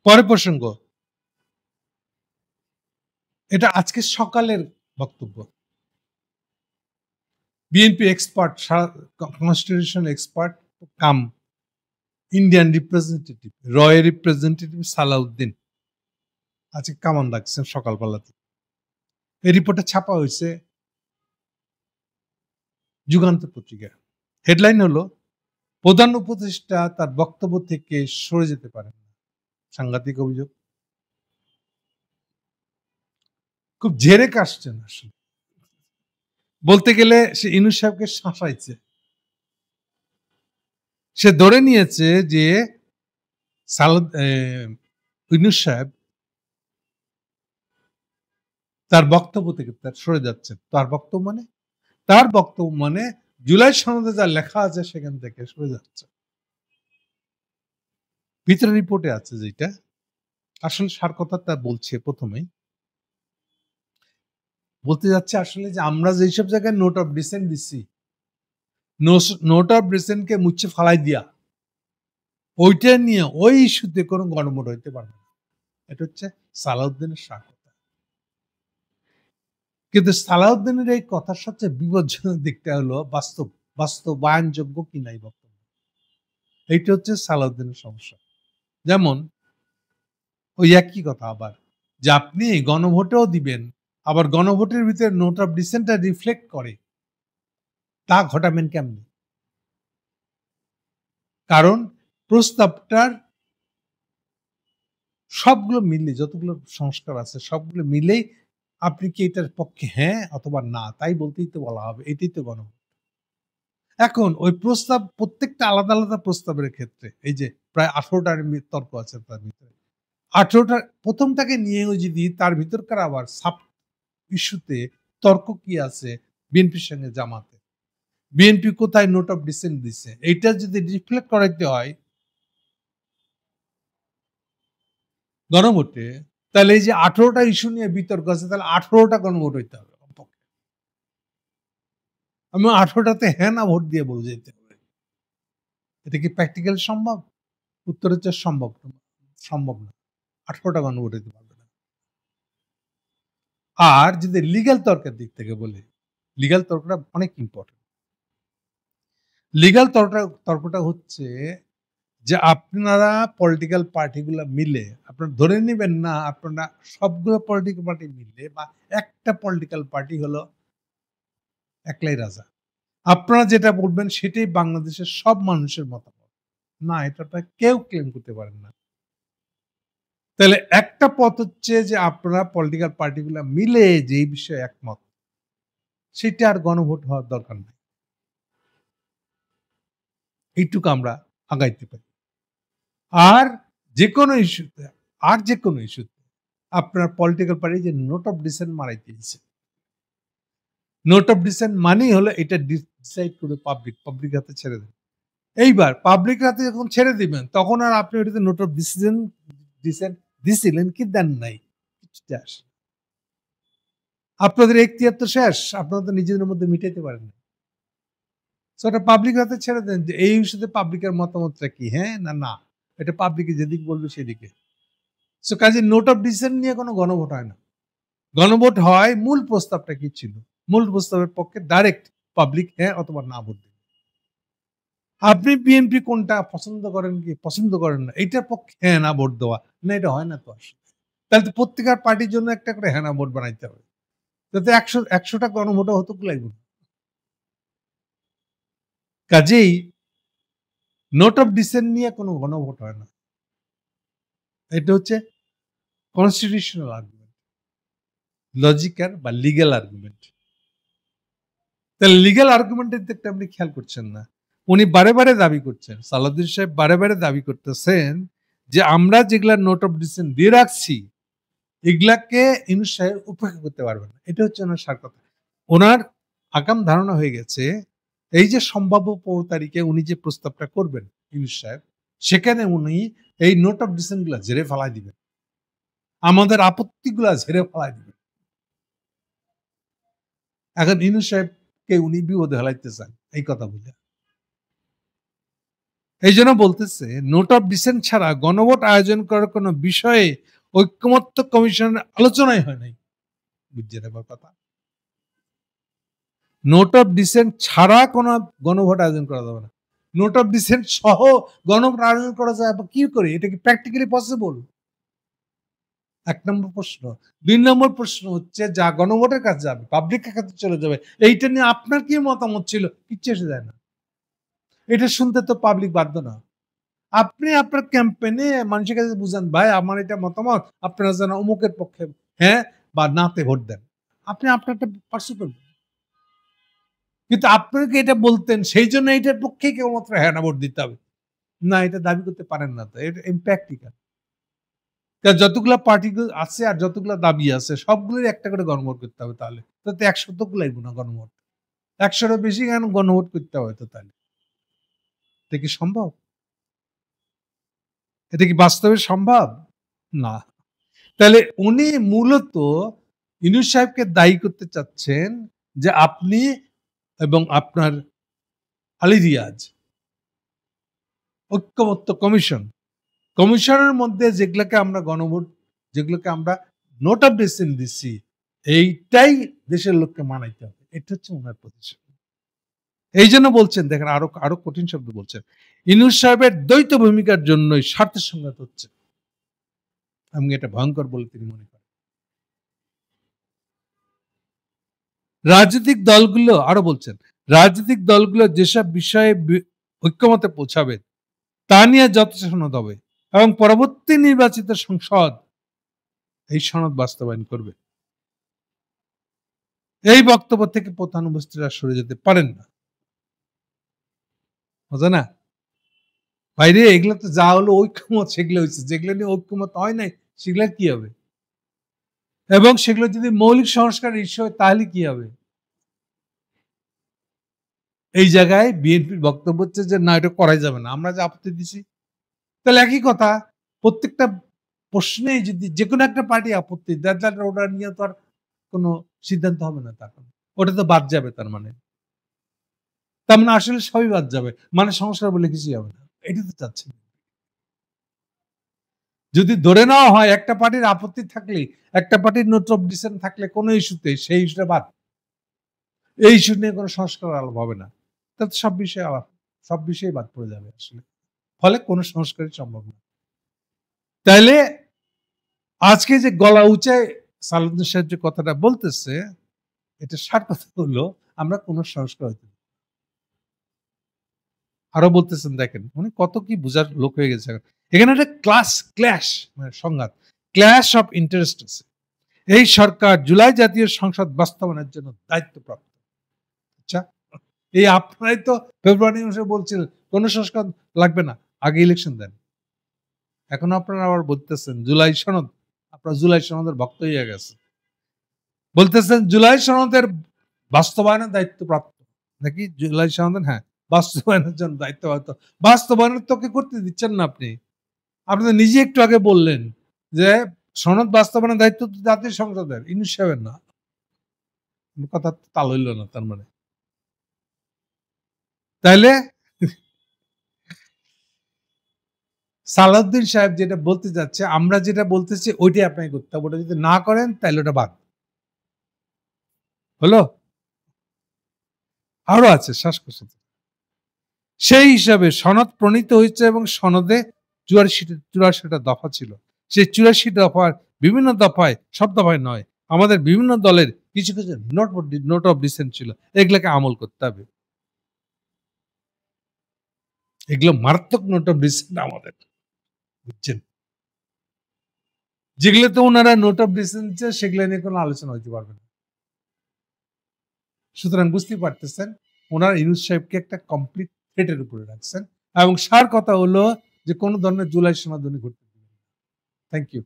পরের প্রসঙ্গ, এটা আজকে সকালের বক্তব্য। বিএনপি এক্সপার্ট, কনস্টিটিউশন এক্সপার্ট কাম ইন্ডিয়ান রিপ্রেজেন্টেটিভ, রয়ের রিপ্রেজেন্টেটিভ সালাউদ্দিন আজকে কামান ডাকছেন সকালবেলাতে। এই রিপোর্টটা ছাপা হয়েছে যুগান্তর পত্রিকায়। হেডলাইন হলো, প্রধান উপদেষ্টা তার বক্তব্য থেকে সরে যেতে পারেন না। সাংঘাতিক অভিযোগ। খুব ঝেড়ে কাশছেন আসলে। বলতে গেলে সে ইউনূস সাহেবকে শাসাইছে। সে ধরে নিয়েছে যে ইউনূস সাহেব তার বক্তব্য থেকে তার সরে যাচ্ছেন। তার বক্তব্য মানে জুলাই সনদে যা লেখা আছে সেখান থেকে সরে যাচ্ছে। ভিতরে রিপোর্টে আছে যেটা আসলে সার কথা তা বলছে প্রথমেই। বলতে যাচ্ছে আসলে যে আমরা যেসব জায়গায় নোট অফ ডিসেন্ট দিচ্ছি, নোট অফ ডিসেন্টকে মুছে ফালাই দিয়া ওইটা নিয়ে ওই ইস্যুতে কোনো গণভোট হইতে পারবে না। এটা হচ্ছে সালাউদ্দিনের সার কথা। কিন্তু সালাউদ্দিনের এই কথার সবচেয়ে বিপজ্জনক দিকটা হলো বাস্তবায়নযোগ্য কিনা এই বক্তব্য। এইটা হচ্ছে সালাউদ্দিনের সমস্যা। যেমন ওই একই কথা আবার, যে আপনি গণভোটেও দিবেন, আবার গণভোটের ভিতরে নোট অফ ডিসেন্টটা রিফ্লেক্ট করে, তা ঘটাবেন কেমনে? কারণ প্রস্তাবটার সবগুলো মিলে, যতগুলো সংস্কার আছে সবগুলো মিলেই আপনি কি এটার পক্ষে হ্যাঁ অথবা না তাই বলতেই তো বলা হবে। এটাই তো গণভোট। এখন ওই প্রস্তাব প্রত্যেকটা আলাদা আলাদা প্রস্তাবের ক্ষেত্রে এই যে প্রায় 18টার তর্ক আছে তার ভিতরে। 18টা প্রথমটাকে নিয়েও যদি তার ভিতরকার আবার সাব ইস্যুতে তর্ক কি আছে বিএনপির সঙ্গে জামাতে, বিএনপি কোথায় নোট অফ ডিসেন্ট দিছে, এইটা যদি রিফ্লেক্ট করাইতে হয় গণভোটে, তাহলে এই যে 18টা ইস্যু নিয়ে বিতর্ক আছে, তাহলে 18টা গণভোট হইতে হবে। আমি 18টাতে হ্যাঁ না ভোট দিয়ে বলে যেতে হবে। এটা কি প্র্যাকটিক্যাল সম্ভব? উত্তর হচ্ছে সম্ভব না। 18টা গণভোট হইতে পারবে না। আর যদি লিগ্যাল তর্কের দিক থেকে বলি, লিগ্যাল তর্কটা অনেক ইম্পর্টেন্ট। লিগ্যাল তর্কটা হচ্ছে যে আপনারা পলিটিক্যাল পার্টিগুলা মিলে আপনারা ধরে নিবেন না আপনারা সবগুলো পলিটিক্যাল পার্টি মিলে বা একটা পলিটিক্যাল পার্টি হলো একলাই রাজা। আপনারা যেটা বলবেন সেটাই বাংলাদেশের সব মানুষের মতামত। না, এটা আপনারা কেউ ক্লেম করতে পারেন না। তাহলে একটা পথ হচ্ছে যে আপনারা পলিটিক্যাল পার্টিগুলা মিলে যেই বিষয়ে একমত, সেটা আর গণভোট হওয়ার দরকার নাই। এইটুকু আমরা আগাইতে পারি। আর যেকোনো ইস্যুতে আপনার পলিটিক্যাল পার্টি যে নোট অফ ডিসেন্ট মারাইতে দিছে। নোট অফ ডিসেন্ট মানেই হলো এটা ডিসাইড করে পাবলিক হাতে ছেড়ে দেন। এইবার পাবলিক হাতে যখন ছেড়ে দিবেন তখন আর আপনি ওটাতে নোট অফ ডিসেন্ট দিছিলেন কি দেন নাই, কিছুতে আসে। আপনাদের এখতিয়ার তো শেষ, আপনারা তো নিজেদের মধ্যে মিটাইতে পারেন না। সো এটা পাবলিক হাতে ছেড়ে দেন যে এই ইস্যুতে পাবলিকের মতামতটা কি, হ্যাঁ না না। এটা পাবলিকে যেদিক বলবে সেদিকে। সো কাজে নোট অফ ডিসেন্ট নিয়ে কোনো গণভোট হয় না। গণভোট হয় মূল প্রস্তাবটা কি ছিল, মূল প্রস্তাবের পক্ষে ডাইরেক্ট পাবলিক হ্যাঁ অথবা না ভোট দেবে। আপনি বিএনপি কোনটা পছন্দ করেন কি পছন্দ করেন না, এইটার পক্ষে হ্যাঁ না ভোট দেওয়া না, এটা হয় না তো আসলে। তাহলে তো প্রত্যেকের পার্টির জন্য একটা করে হ্যাঁ না ভোট বানাইতে হবে, যাতে 100টা গণভোটও হতো লাগবে। কাজেই নোট অফ ডিসেন্ট নিয়ে কোনো গণভোট হয় না। এটা হচ্ছে কনস্টিটিউশনাল আর্গুমেন্ট, লজিক্যাল বা লিগ্যাল আর্গুমেন্ট। তাহলে লিগ্যাল আর্গুমেন্টের দিকটা আপনি খেয়াল করছেন না। উনি বারে বারে দাবি করছেন, সালাউদ্দিন সাহেব বারে বারে দাবি করতেছেন যে আমরা যেগুলা নোট অফ ডিসেন্ট দিয়ে রাখছি এগুলাকে ইউনূস সাহেব উপেক্ষা করতে পারবেন না। এটা হচ্ছে ওনার সার কথা। ওনার আগাম ধারণা হয়ে গেছে এই যে সম্ভাব্য ১৫ তারিখে উনি যে প্রস্তাবটা করবেন ইউনূস সাহেব, সেখানে উনি এই নোট অফ ডিসেন্ট গুলা ঝেড়ে ফেলাই দিবেন, আমাদের আপত্তিগুলা ঝেড়ে ফেলাই দিবেন। এখন ইউনূস সাহেবকে উনি বিপদে ফেলাইতে চান এই কথা বলে। এই জন্য বলতেছে নোট অফ ডিসেন্ট ছাড়া গণভোট আয়োজন করার কোনো বিষয়ে ঐক্যমত্য কমিশনের আলোচনাই হয় নাই। বুঝছেন এবার কথা? নোট অফ ডিসেন্ট ছাড়া কোনো গণভোট আয়োজন করা যাবে না। নোট অফ ডিসেন্ট সহ গণভোট আয়োজন করা যায় কি করে? এটা কি প্র্যাকটিক্যালি পসিবল? ১ নম্বর প্রশ্ন। ২ নম্বর প্রশ্ন হচ্ছে যা গণভোটের কাছে যাবে, পাবলিকের কাছে চলে যাবে। এইটা নিয়ে আপনার কি মতামত ছিল? কিচ্ছু এসে যায় না। এটা শুনতে তো পাবলিক বাধ্য না। আপনি আপনার ক্যাম্পেইনে মানুষের কাছে বুঝান, ভাই আমার এটা মতামত, আপনারা যেন অমুকের পক্ষে হ্যাঁ বা নাতে ভোট দেন। আপনি আপনারটা পার্সু করবেন। কিন্তু আপনাকে এটা বলতেন সেই জন্য এইটার পক্ষেই কেবলমাত্র হ্যাঁ না ভোট দিতে হবে। না, এটা দাবি করতে পারেন না তো। এটা ইমপ্র্যাকটিক্যাল। যতগুলা পার্টি আছে আর যতগুলা দাবি আছে সবগুলোর একটা করে গণভোট করতে হবে তাহলে। তাতে ১০০ তো লাগবে না গণভোট। ১০০ বেশি কেন গণভোট করতে হবে তো তাহলে। এটা কি সম্ভব? এটা কি বাস্তবে সম্ভব? না। তাহলে উনি মূলত ইউনূস সাহেবকে দায়ী করতে চাচ্ছেন যে আপনি এবং আপনার আলী রিয়াজ ঐক্যমত্য কমিশনের মধ্যে যেগুলোকে আমরা গণভোট, যেগুলোকে আমরা নোট অফ ডিসেন্ট দিচ্ছি, এইটাই দেশের লোককে মানাইতে হবে। এটা হচ্ছে ওনার পজিশন। এই জন্য বলছেন, দেখেন আরো আরো কঠিন শব্দ বলছেন, ইউনূস সাহেবের দ্বৈত ভূমিকার জন্যই স্বার্থের সংঘাত হচ্ছে। আমি এটা ভয়ঙ্কর বলে তিনি মনে করেন। রাজনৈতিক দলগুলো আরো বলছেন, রাজনৈতিক দলগুলো যেসব বিষয়ে ঐক্যমতে পৌঁছাবে তা নিয়ে যত সনদ হবে এবং পরবর্তী নির্বাচিত সংসদ এই সনদ বাস্তবায়ন করবে। এই বক্তব্য থেকে প্রধান উপস্থিতরা সরে যেতে পারেন না। বুঝা না? বাইরে এগুলো তো যা হলো ঐক্যমত সেগুলো হয়েছে, যেগুলো নিয়ে ঐক্যমত হয় নাই সেগুলো কি হবে? এবং সেগুলো যদি মৌলিক সংস্কার ইস্যু হয় তাহলে কি হবে? এই জায়গায় বিএনপির বক্তব্য হচ্ছে যে না, এটা করাই যাবে না, আমরা যে আপত্তি দিছি। তাহলে একই কথা, প্রত্যেকটা প্রশ্নেই যদি যে কোনো একটা পার্টি আপত্তি দেয় তাহলে ওটা নিয়ে তো আর কোনো সিদ্ধান্ত হবে না তখন। ওটা তো বাদ যাবে তার মানে। তার মানে আসলে সবই বাদ যাবে। মানে সংস্কার বলে কিছুই হবে না। এটাই তো চাচ্ছি। যদি ধরে নেওয়া হয় একটা পার্টির আপত্তি থাকলে, একটা পার্টির নোট অফ ডিসেন্ট থাকলে কোনো ইস্যুতে সেই ইস্যুটা বাদ। এই ইস্যু নিয়ে কোনো সংস্কার আলাপ হবে না। তাতে সব বিষয়ে আলাপ, সব বিষয়ে বাদ পড়ে যাবে আসলে। ফলে কোনো সংস্কারই সম্ভব না। তাইলে আজকে যে গলা উঁচায় সালাউদ্দিন সাহেব যে কথাটা বলতেছে, এটা সার কথা হলো আমরা কোনো সংস্কার হইতে। আরো বলতেছেন, দেখেন উনি কত কি বুঝার লোক হয়ে গেছে। এখানে একটা ক্ল্যাশ মানে সংঘাত, ক্ল্যাশ অফ ইন্টারেস্ট আছে। এই সরকার জুলাই জাতীয় সংসদ বাস্তবায়নের জন্য দায়িত্বপ্রাপ্ত। আচ্ছা, এই আপনারাই তো ফেব্রুয়ারি মাসে বলছিলেন কোন সংস্কার লাগবে না, আগে ইলেকশন দেন। এখন আপনারা আবার বলতেছেন জুলাই সনদ, আপনারা জুলাই সনদের ভক্ত হয়ে গেছে। বলতেছেন জুলাই সনদের বাস্তবায়নের দায়িত্বপ্রাপ্ত নাকি জুলাই সনদের, হ্যাঁ বাস্তবায়নের জন্য দায়িত্বপ্রাপ্ত। বাস্তবায়নের তোকে করতে দিচ্ছেন না আপনি। আপনি তো নিজে একটু আগে বললেন যে সনদ বাস্তবায়নের দায়িত্ব তো জাতীয় সংসদের, ইউনূস সাহেবের না। কথা তাল হইল না তার মানে। তাইলে সালাউদ্দিন সাহেব যেটা বলতে যাচ্ছে, আমরা যেটা বলতেছি ওইটাই আপনাকে করতে হবে। ওটা যদি না করেন তাহলে ওটা বাদ। হলো? আরো আছে শ্বাসকষ্ট। সেই হিসাবে সনদ প্রণীত হয়েছে এবং সনদে ৮৪টা দফা ছিল। সেই ৮৪ দফার বিভিন্ন দফায়, সব দফায় নয়, আমাদের বিভিন্ন দলের কিছু নোট অফ ডিসেন্ট ছিল। এগুলাকে আমল করতে হবে। এগুলো মারাত্মক নোট অফ ডিসেন্ট আমাদের। বুঝছেন? যেগুলোতে উনারা নোট অফ ডিসেন্ট সেগুলো নিয়ে কোনো আলোচনা হইতে পারবে না। সুতরাং বুঝতেই পারতেছেন ওনার ইউনূস সাহেবকে একটা কমপ্লিট থ্রেটের উপরে রাখছেন এবং সার কথা হলো যে কোনো ধরনের জুলাই সনদ উনি করতে দিবেন না। Thank you.